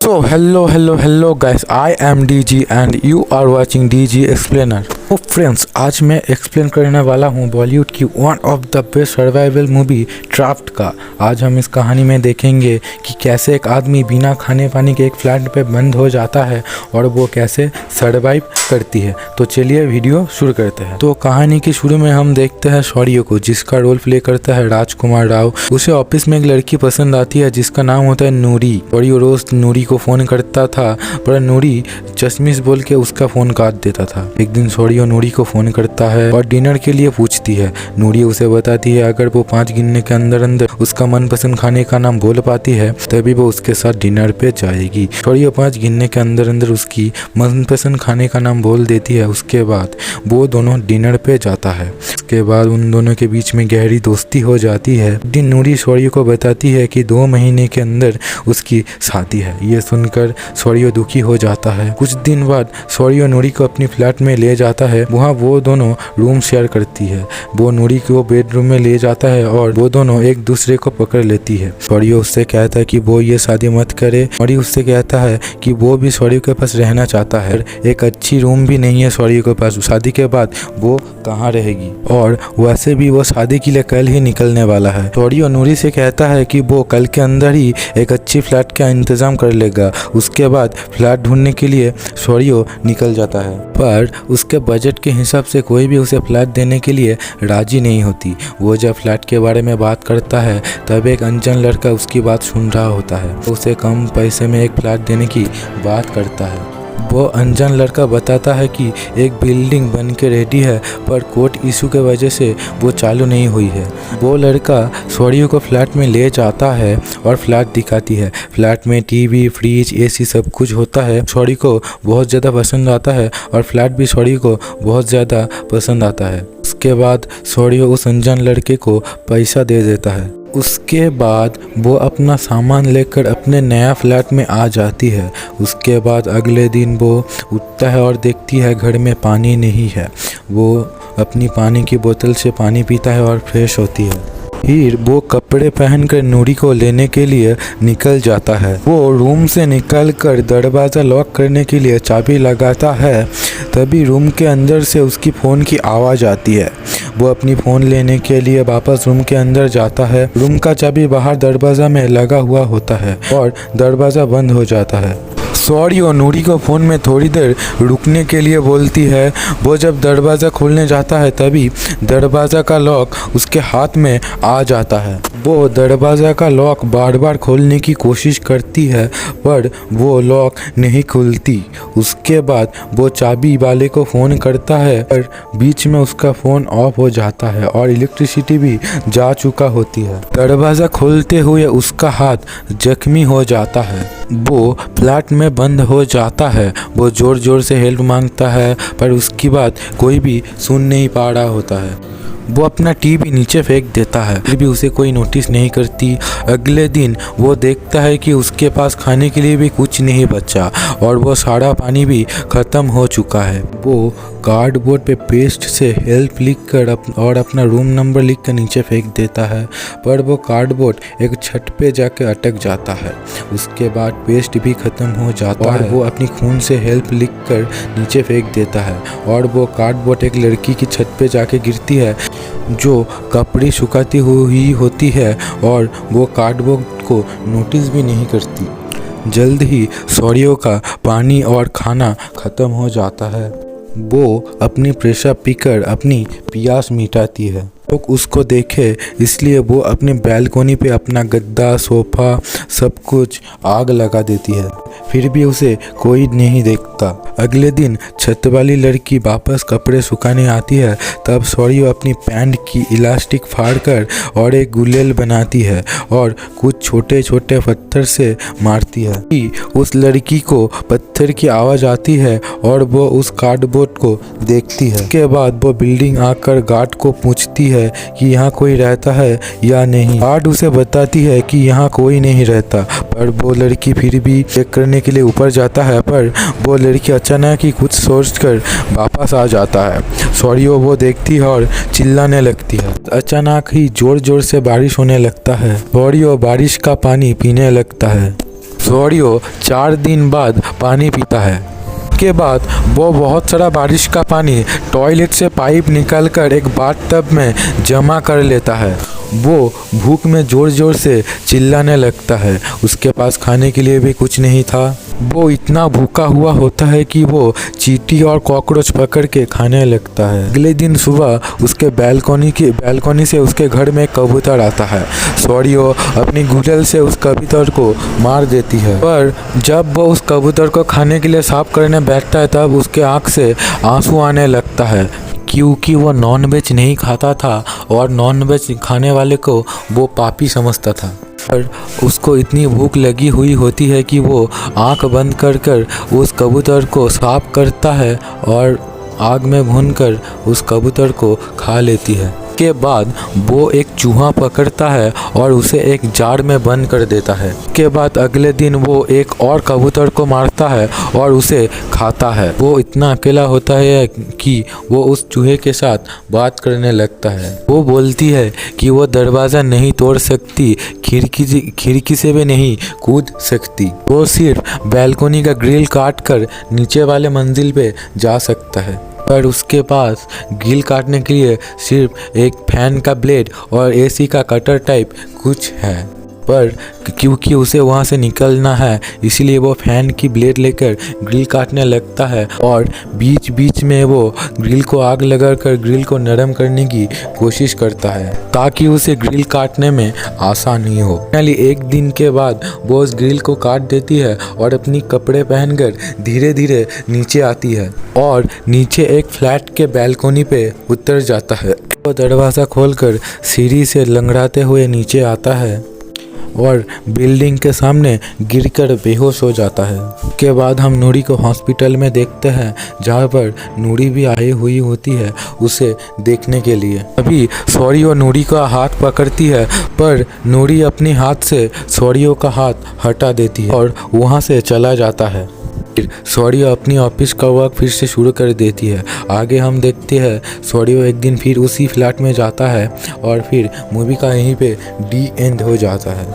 So hello guys, I am DG and you are watching DG Explainer। तो friends, आज मैं explain करने वाला हूँ बॉलीवुड की one of the best survival movie trapped का। आज हम इस कहानी में देखेंगे कि कैसे एक आदमी बिना खाने पानी के एक फ्लैट पे बंद हो जाता है और वो कैसे सर्वाइव करती है। तो चलिए वीडियो शुरू करते हैं। तो कहानी के शुरू में हम देखते हैं शौर्य को, जिसका रोल प्ले करता है राजकुमार राव। उसे ऑफिस में एक लड़की पसंद आती है जिसका नाम होता है नूरी। शौर्य रोज नूरी को फोन करता था पर नूरी चश्मिश बोल के उसका फोन काट देता था। एक दिन शौर्य नूरी को फोन करता है और डिनर के लिए पूछती है। नूरी उसे बताती है अगर वो 5 गिनने के अंदर अंदर उसका मनपसंद खाने का नाम बोल पाती है तभी वो उसके साथ डिनर पे जाएगी। शौर्य 5 गिनने के अंदर अंदर उसकी मनपसंद खाने का नाम बोल देती है। उसके बाद वो दोनों डिनर पे जाता है। उसके बाद उन दोनों के बीच में गहरी दोस्ती हो जाती है। एक दिन नूरी शौर्य को बताती है कि 2 महीने के अंदर उसकी शादी है। ये सुनकर शौर्य दुखी हो जाता है। कुछ दिन बाद शौर्य नूरी को अपनी फ्लैट में ले जाता है। वहाँ वो दोनों रूम शेयर करती है। वो नूरी को बेडरूम में ले जाता है और वो दोनों एक दूसरे को पकड़ लेती है। शौर्य उससे कहता है कि वो ये शादी मत करे और ये उससे कहता है कि वो भी शौर्य के पास रहना चाहता है। एक अच्छी रूम भी नहीं है शौर्य के पास। शादी के बाद वो कहाँ रहेगी और वैसे भी वो शादी के लिए कल ही निकलने वाला है। शौर्य नूरी से कहता है कि वो कल के अंदर ही एक अच्छी फ्लैट का इंतजाम कर लेगा। उसके बाद फ्लैट ढूंढने के लिए शौर्य निकल जाता है पर उसके बजट के हिसाब से कोई भी उसे फ्लैट देने के लिए राजी नहीं होती। वो जब फ्लैट के बारे में बात करता है तब एक अनजान लड़का उसकी बात सुन रहा होता है। उसे कम पैसे में एक फ्लैट देने की बात करता है। वो अनजान लड़का बताता है कि एक बिल्डिंग बन के रेडी है पर कोर्ट इशू के वजह से वो चालू नहीं हुई है। वो लड़का शौर्य को फ्लैट में ले जाता है और फ्लैट दिखाती है। फ्लैट में टीवी, फ्रिज, एसी सब कुछ होता है। शौर्य को बहुत ज़्यादा पसंद आता है और फ्लैट भी शौर्य को बहुत ज़्यादा पसंद आता है। उसके बाद शौर्य उस अनजान लड़के को पैसा दे देता है। उसके बाद वो अपना सामान लेकर अपने नया फ्लैट में आ जाती है। उसके बाद अगले दिन वो उठता है और देखती है घर में पानी नहीं है। वो अपनी पानी की बोतल से पानी पीता है और फ्रेश होती है। फिर वो कपड़े पहनकर नूरी को लेने के लिए निकल जाता है। वो रूम से निकलकर दरवाज़ा लॉक करने के लिए चाबी लगाता है। तभी रूम के अंदर से उसकी फ़ोन की आवाज़ आती है। वो अपनी फ़ोन लेने के लिए वापस रूम के अंदर जाता है। रूम का चाबी बाहर दरवाज़ा में लगा हुआ होता है और दरवाज़ा बंद हो जाता है। शौर्य नूरी को फ़ोन में थोड़ी देर रुकने के लिए बोलती है। वो जब दरवाज़ा खोलने जाता है तभी दरवाज़ा का लॉक उसके हाथ में आ जाता है। वो दरवाज़ा का लॉक बार बार खोलने की कोशिश करती है पर वो लॉक नहीं खुलती। उसके बाद वो चाबी वाले को फ़ोन करता है पर बीच में उसका फ़ोन ऑफ हो जाता है और इलेक्ट्रिसिटी भी जा चुका होती है। दरवाज़ा खोलते हुए उसका हाथ जख्मी हो जाता है। वो फ्लैट में बंद हो जाता है। वो ज़ोर ज़ोर से हेल्प मांगता है पर उसकी बात कोई भी सुन नहीं पा रहा होता है। वो अपना टीवी नीचे फेंक देता है फिर भी उसे कोई नोटिस नहीं करती। अगले दिन वो देखता है कि उसके पास खाने के लिए भी कुछ नहीं बचा और वो सारा पानी भी ख़त्म हो चुका है। वो कार्डबोर्ड पे पेस्ट से हेल्प लिखकर और अपना रूम नंबर लिखकर नीचे फेंक देता है पर वो कार्डबोर्ड एक छत पे जाके अटक जाता है। उसके बाद पेस्ट भी ख़त्म हो जाता है। वो अपनी खून से हेल्प लिखकर नीचे फेंक देता है और वो कार्डबोर्ड एक लड़की की छत पे जाके गिरती है जो कपड़े सुखाती हुई होती है और वो कार्डबोर्ड को नोटिस भी नहीं करती। जल्द ही शौर्य का पानी और खाना ख़त्म हो जाता है। वो अपनी प्रेशर पीकर अपनी प्यास मिटाती है। लोग उसको देखे इसलिए वो अपनी बैल्कोनी पे अपना गद्दा, सोफा सब कुछ आग लगा देती है। फिर भी उसे कोई नहीं देखता। अगले दिन छत वाली लड़की वापस कपड़े सुखाने आती है। तब शौर्य अपनी पैंट की इलास्टिक फाड़कर और एक गुलेल बनाती है और कुछ छोटे छोटे पत्थर से मारती है। उस लड़की को पत्थर की आवाज़ आती है और वो उस कार्डबोर्ड को देखती है। उसके बाद वो बिल्डिंग आकर गार्ड को पूछती है कि यहाँ कोई रहता है या नहीं। गार्ड उसे बताती है कि यहाँ कोई नहीं रहता पर वो लड़की फिर भी चेक करने के लिए ऊपर जाता है पर वो लड़की अचानक ही कुछ सोचकर वापस आ जाता है। शौर्य वो देखती है और चिल्लाने लगती है। अचानक ही जोर जोर से बारिश होने लगता है। शौर्य बारिश का पानी पीने लगता है। सोरियो 4 दिन बाद पानी पीता है। के बाद वो बहुत सारा बारिश का पानी टॉयलेट से पाइप निकालकर एक बाथटब में जमा कर लेता है। वो भूख में ज़ोर ज़ोर से चिल्लाने लगता है। उसके पास खाने के लिए भी कुछ नहीं था। वो इतना भूखा हुआ होता है कि वो चींटी और कॉकरोच पकड़ के खाने लगता है। अगले दिन सुबह उसके बैल्कनी से उसके घर में एक कबूतर आता है। सोरियो अपनी गुड़ल से उस कबूतर को मार देती है, पर जब वो उस कबूतर को खाने के लिए साफ करने बैठता है तब उसके आँख से आंसू आने लगता है, क्योंकि वो नॉनवेज नहीं खाता था और नॉनवेज खाने वाले को वो पापी समझता था। पर उसको इतनी भूख लगी हुई होती है कि वो आंख बंद कर उस कबूतर को साफ करता है और आग में भूनकर उस कबूतर को खा लेती है। के बाद वो एक चूहा पकड़ता है और उसे एक जार में बंद कर देता है। के बाद अगले दिन वो एक और कबूतर को मारता है और उसे खाता है। वो इतना अकेला होता है कि वो उस चूहे के साथ बात करने लगता है। वो बोलती है कि वो दरवाज़ा नहीं तोड़ सकती, खिड़की से भी नहीं कूद सकती। वो सिर्फ बैल्कनी का ग्रिल काट कर नीचे वाले मंजिल पे जा सकता है, पर उसके पास ग्रिल काटने के लिए सिर्फ एक फैन का ब्लेड और एसी का कटर टाइप कुछ है। पर क्योंकि उसे वहाँ से निकलना है इसलिए वो फैन की ब्लेड लेकर ग्रिल काटने लगता है और बीच बीच में वो ग्रिल को आग लगाकर ग्रिल को नरम करने की कोशिश करता है ताकि उसे ग्रिल काटने में आसानी हो। फाइनली एक दिन के बाद वो उस ग्रिल को काट देती है और अपनी कपड़े पहनकर धीरे धीरे नीचे आती है और नीचे एक फ्लैट के बैल्कनी पे उतर जाता है। वो दरवाज़ा खोलकर सीढ़ी से लंगड़ाते हुए नीचे आता है और बिल्डिंग के सामने गिरकर बेहोश हो जाता है। उसके बाद हम नूरी को हॉस्पिटल में देखते हैं, जहाँ पर नूरी भी आई हुई होती है उसे देखने के लिए। अभी सोरियो नूरी का हाथ पकड़ती है, पर नूरी अपने हाथ से सोरियो का हाथ हटा देती है और वहाँ से चला जाता है। फिर सोरियो अपनी ऑफिस का वर्क फिर से शुरू कर देती है। आगे हम देखते हैं सोरियो एक दिन फिर उसी फ्लैट में जाता है और फिर मूवी का यहीं पे डी एंड हो जाता है।